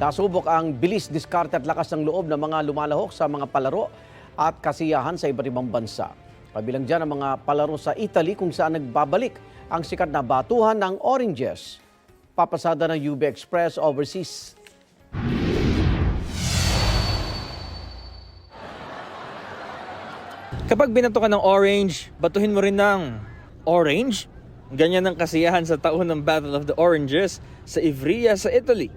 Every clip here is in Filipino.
Nasubok ang bilis, diskarte at lakas ng loob ng mga lumalahok sa mga palaro at kasiyahan sa iba't ibang bansa. Kabilang dyan ang mga palaro sa Italy kung saan nagbabalik ang sikat na batuhan ng Oranges. Papasada ng UB Express Overseas. Kapag binato ka ng orange, batuhin mo rin ng orange. Ganyan ang kasiyahan sa taon ng Battle of the Oranges sa Ivrea sa Italy.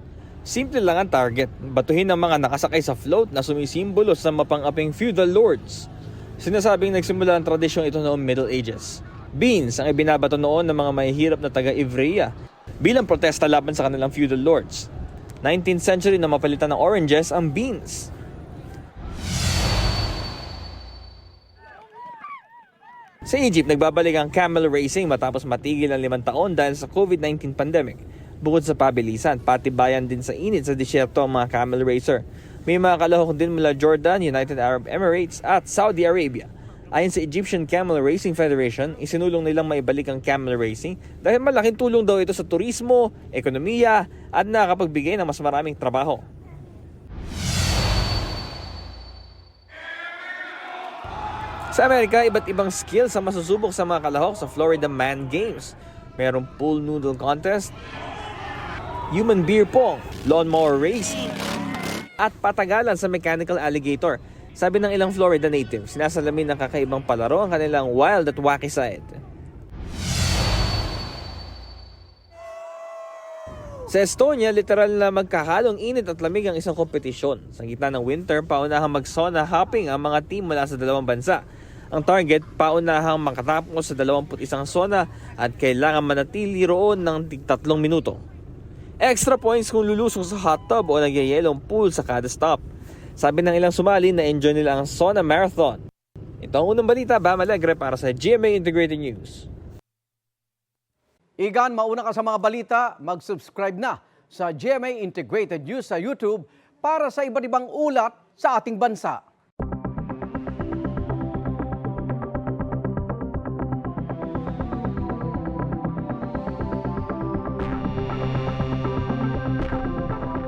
Simple lang ang target, batuhin ang mga nakasakay sa float na sumisimbolo sa mapang-aping feudal lords. Sinasabing nagsimula ang tradisyong ito noong Middle Ages. Beans ang ibinabato noon ng mga mahihirap na taga Ivrea bilang protesta laban sa kanilang feudal lords. 19th century na mapalitan ng oranges ang beans. Sa Egypt, nagbabalik ang camel racing matapos matigil ang 5 taon dahil sa COVID-19 pandemic. Bukod sa pabilisan, patibayan din sa init sa disyerto ang mga camel racer. May mga kalahok din mula Jordan, United Arab Emirates at Saudi Arabia. Ayon sa Egyptian Camel Racing Federation, isinulong nilang maibalik ang camel racing dahil malaking tulong daw ito sa turismo, ekonomiya at nakakapagbigay ng mas maraming trabaho. Sa Amerika, iba't ibang skills ang masusubok sa mga kalahok sa Florida Man Games. Mayroong pool noodle contest, human beer pong, lawnmower race, at patagalan sa mechanical alligator. Sabi ng ilang Florida native, sinasalamin ng kakaibang palaro ang kanilang wild at wacky side. Sa Estonia, literal na magkahalong init at lamig ang isang kompetisyon. Sa gitna ng winter, paunahang mag-sauna hopping ang mga team mula sa dalawang bansa. Ang target, paunahang makatapos sa 21 sauna at kailangan manatili roon ng 3 minuto. Extra points kung lulusong sa hot tub o nagyayelong pool sa kada stop. Sabi ng ilang sumali na enjoy nila ang sauna marathon. Ito ang unang balita, Bam Alegre para sa GMA Integrated News. Igan, mauna ka sa mga balita, mag-subscribe na sa GMA Integrated News sa YouTube para sa iba't ibang ulat sa ating bansa.